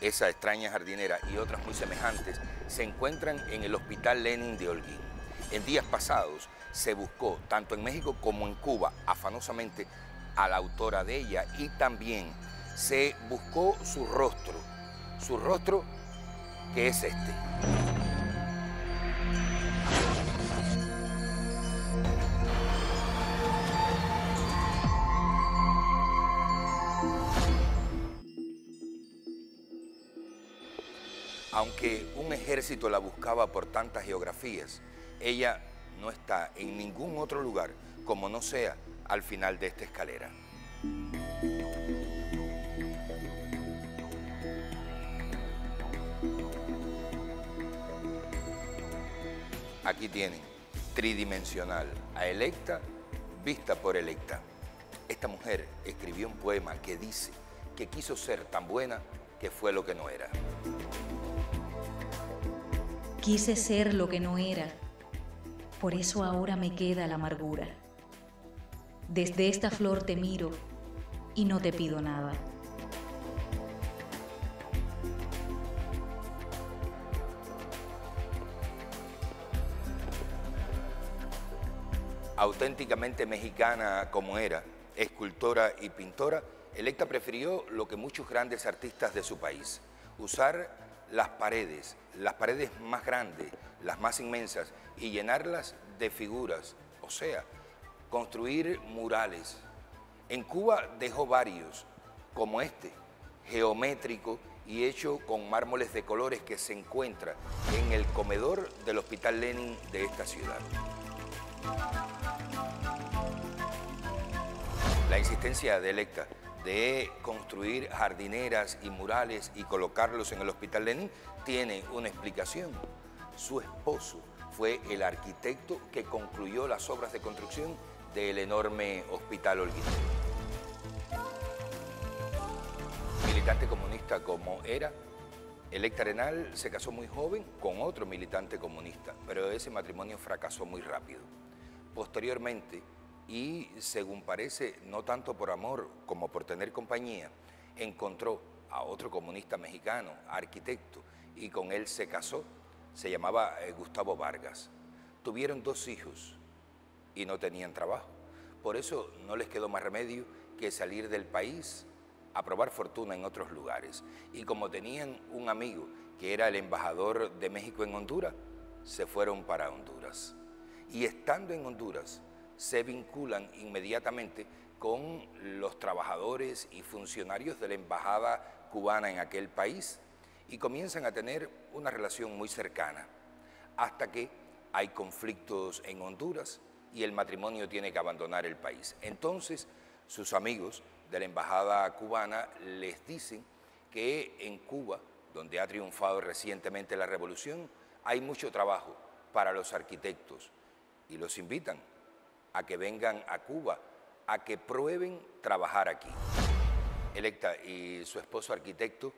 Esa extraña jardinera y otras muy semejantes se encuentran en el Hospital Lenin de Holguín. En días pasados se buscó, tanto en México como en Cuba, afanosamente a la autora de ella, y también se buscó su rostro que es este. Aunque un ejército la buscaba por tantas geografías, ella no está en ningún otro lugar como no sea al final de esta escalera. Aquí tienen, tridimensional, a Electa vista por Electa. Esta mujer escribió un poema que dice que quiso ser tan buena que fue lo que no era. Quise ser lo que no era, por eso ahora me queda la amargura. Desde esta flor te miro y no te pido nada. Auténticamente mexicana como era, escultora y pintora, Electa prefirió lo que muchos grandes artistas de su país: usar las paredes más grandes, las más inmensas, y llenarlas de figuras, o sea, construir murales. En Cuba dejó varios, como este, geométrico y hecho con mármoles de colores, que se encuentra en el comedor del Hospital Lenin de esta ciudad. La insistencia de Electa de construir jardineras y murales y colocarlos en el Hospital Lenin tiene una explicación. Su esposo fue el arquitecto que concluyó las obras de construcción del enorme Hospital Holguín. Militante comunista como era, Electa Arenal se casó muy joven con otro militante comunista, pero ese matrimonio fracasó muy rápido. Posteriormente, y según parece, no tanto por amor como por tener compañía, encontró a otro comunista mexicano, arquitecto, y con él se casó. Se llamaba Gustavo Vargas. Tuvieron 2 hijos y no tenían trabajo. Por eso no les quedó más remedio que salir del país a probar fortuna en otros lugares. Y como tenían un amigo que era el embajador de México en Honduras, se fueron para Honduras. Y estando en Honduras, se vinculan inmediatamente con los trabajadores y funcionarios de la embajada cubana en aquel país y comienzan a tener una relación muy cercana, hasta que hay conflictos en Honduras y el matrimonio tiene que abandonar el país. Entonces, sus amigos de la embajada cubana les dicen que en Cuba, donde ha triunfado recientemente la revolución, hay mucho trabajo para los arquitectos y los invitan a que vengan a Cuba, a que prueben trabajar aquí. Electa y su esposo arquitecto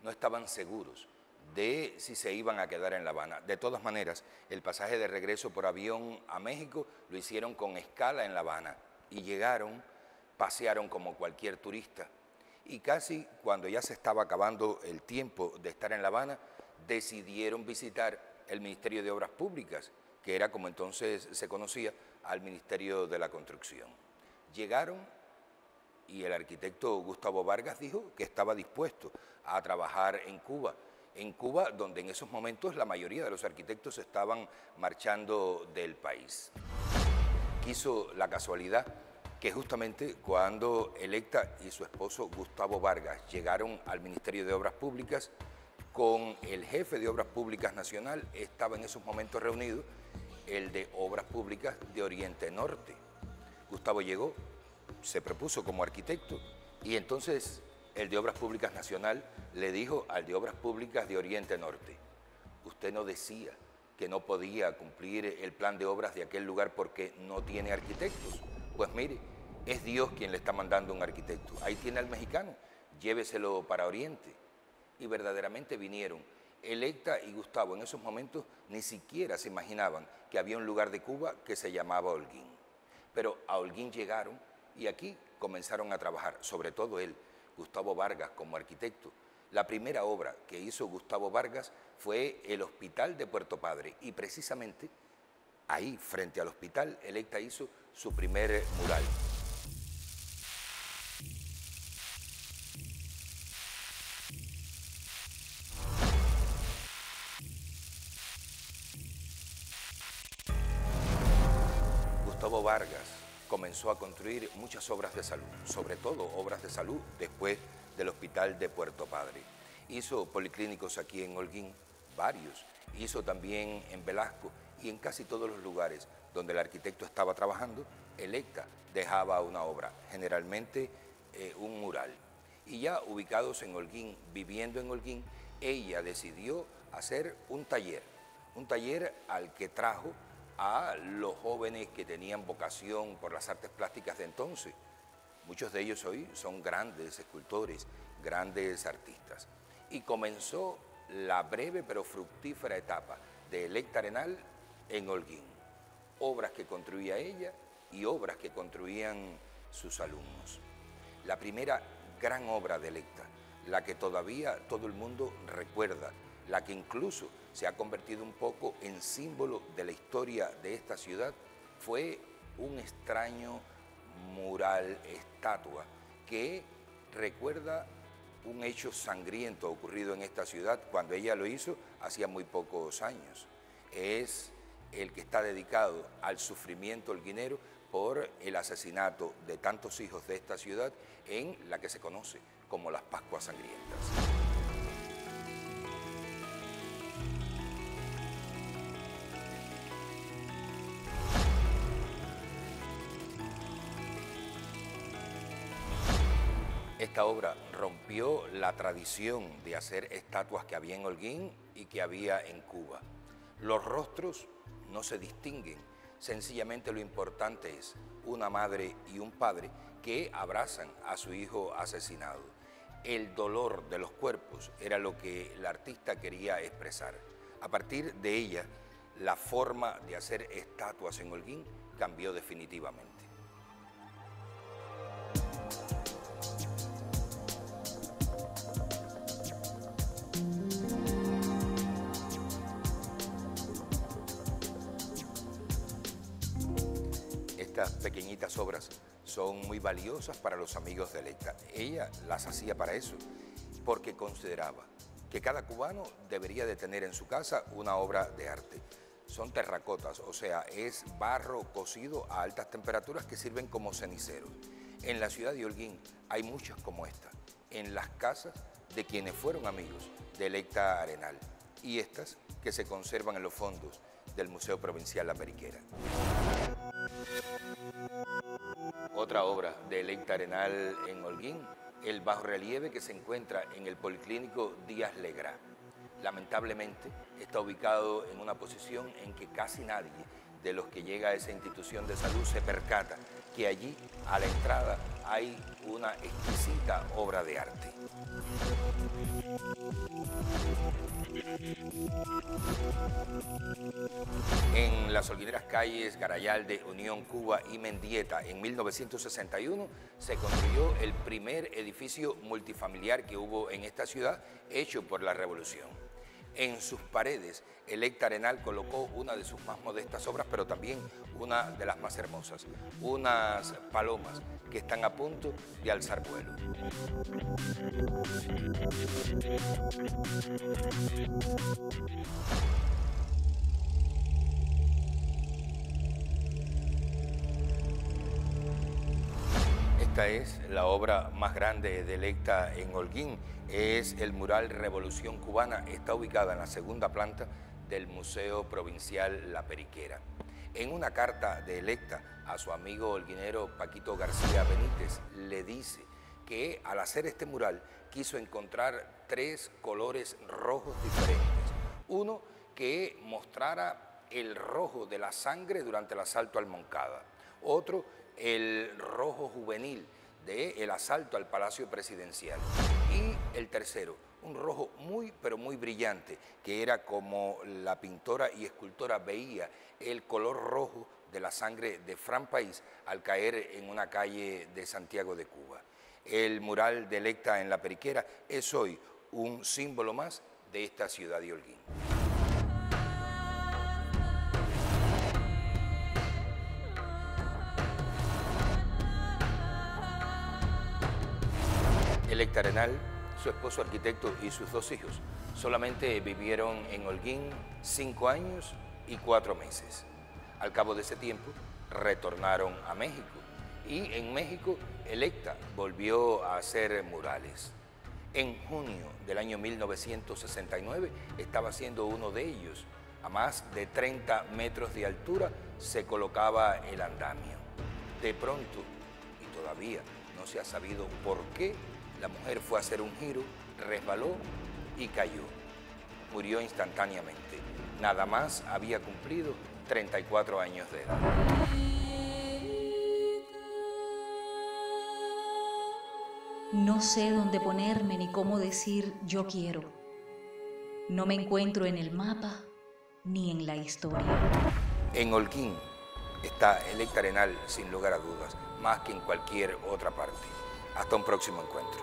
no estaban seguros de si se iban a quedar en La Habana. De todas maneras, el pasaje de regreso por avión a México lo hicieron con escala en La Habana y llegaron, pasearon como cualquier turista, y casi cuando ya se estaba acabando el tiempo de estar en La Habana, decidieron visitar el Ministerio de Obras Públicas, que era como entonces se conocía al Ministerio de la Construcción. Llegaron y el arquitecto Gustavo Vargas dijo que estaba dispuesto a trabajar en Cuba, donde en esos momentos la mayoría de los arquitectos estaban marchando del país. Quiso la casualidad que justamente cuando Electa y su esposo Gustavo Vargas llegaron al Ministerio de Obras Públicas, con el jefe de Obras Públicas Nacional estaba en esos momentos reunido el de Obras Públicas de Oriente Norte. Gustavo llegó, se propuso como arquitecto, y entonces el de Obras Públicas Nacional le dijo al de Obras Públicas de Oriente Norte: usted no decía que no podía cumplir el plan de obras de aquel lugar porque no tiene arquitectos. Pues mire, es Dios quien le está mandando un arquitecto. Ahí tiene al mexicano, lléveselo para Oriente. Y verdaderamente vinieron. Electa y Gustavo en esos momentos ni siquiera se imaginaban que había un lugar de Cuba que se llamaba Holguín. Pero a Holguín llegaron y aquí comenzaron a trabajar, sobre todo él, Gustavo Vargas, como arquitecto. La primera obra que hizo Gustavo Vargas fue el Hospital de Puerto Padre y precisamente ahí, frente al hospital, Electa hizo su primer mural. Gustavo Vargas comenzó a construir muchas obras de salud, sobre todo obras de salud después del Hospital de Puerto Padre. Hizo policlínicos aquí en Holguín, varios. Hizo también en Velasco y en casi todos los lugares donde el arquitecto estaba trabajando, Electa dejaba una obra, generalmente un mural. Y ya ubicados en Holguín, viviendo en Holguín, ella decidió hacer un taller al que trajo a los jóvenes que tenían vocación por las artes plásticas de entonces. Muchos de ellos hoy son grandes escultores, grandes artistas. Y comenzó la breve pero fructífera etapa de Electa Arenal en Holguín. Obras que construía ella y obras que construían sus alumnos. La primera gran obra de Electa, la que todavía todo el mundo recuerda, la que incluso se ha convertido un poco en símbolo de la historia de esta ciudad, fue un extraño mural, estatua, que recuerda un hecho sangriento ocurrido en esta ciudad cuando ella lo hizo hacía muy pocos años. Es el que está dedicado al sufrimiento holguinero por el asesinato de tantos hijos de esta ciudad en la que se conoce como las Pascuas Sangrientas. Esta obra rompió la tradición de hacer estatuas que había en Holguín y que había en Cuba. Los rostros no se distinguen, sencillamente lo importante es una madre y un padre que abrazan a su hijo asesinado. El dolor de los cuerpos era lo que el artista quería expresar. A partir de ella, la forma de hacer estatuas en Holguín cambió definitivamente. Estas pequeñitas obras son muy valiosas para los amigos de Electa. Ella las hacía para eso, porque consideraba que cada cubano debería de tener en su casa una obra de arte. Son terracotas, o sea, es barro cocido a altas temperaturas que sirven como ceniceros. En la ciudad de Holguín hay muchas como esta, en las casas de quienes fueron amigos de Electa Arenal, y estas que se conservan en los fondos del Museo Provincial La Periquera. Otra obra de Electa Arenal en Holguín, el bajorrelieve que se encuentra en el Policlínico Díaz Legrá. Lamentablemente está ubicado en una posición en que casi nadie de los que llega a esa institución de salud se percata que allí, a la entrada, hay una exquisita obra de arte. En las holguineras calles Garayalde, Unión, Cuba y Mendieta, en 1961, se construyó el primer edificio multifamiliar que hubo en esta ciudad, hecho por la Revolución. En sus paredes, Electa Arenal colocó una de sus más modestas obras, pero también una de las más hermosas, unas palomas que están a punto de alzar vuelo. Esta es la obra más grande de Electa en Holguín. Es el mural Revolución Cubana. Está ubicada en la segunda planta del Museo Provincial La Periquera. En una carta de Electa a su amigo holguinero Paquito García Benítez, le dice que al hacer este mural quiso encontrar tres colores rojos diferentes. Uno que mostrara el rojo de la sangre durante el asalto al Moncada. Otro, el rojo juvenil del asalto al Palacio Presidencial. Y el tercero, un rojo muy, pero muy brillante, que era como la pintora y escultora veía el color rojo de la sangre de Fran País al caer en una calle de Santiago de Cuba. El mural de Electa en La Periquera es hoy un símbolo más de esta ciudad de Holguín. Electa Arenal, su esposo arquitecto y sus 2 hijos solamente vivieron en Holguín 5 años y 4 meses. Al cabo de ese tiempo retornaron a México y en México Electa volvió a hacer murales. En junio del año 1969 estaba haciendo uno de ellos. A más de 30 metros de altura se colocaba el andamio. De pronto, y todavía no se ha sabido por qué, la mujer fue a hacer un giro, resbaló y cayó. Murió instantáneamente. Nada más había cumplido 34 años de edad. No sé dónde ponerme ni cómo decir yo quiero. No me encuentro en el mapa ni en la historia. En Holguín está Electa Arenal sin lugar a dudas, más que en cualquier otra parte. Hasta un próximo encuentro.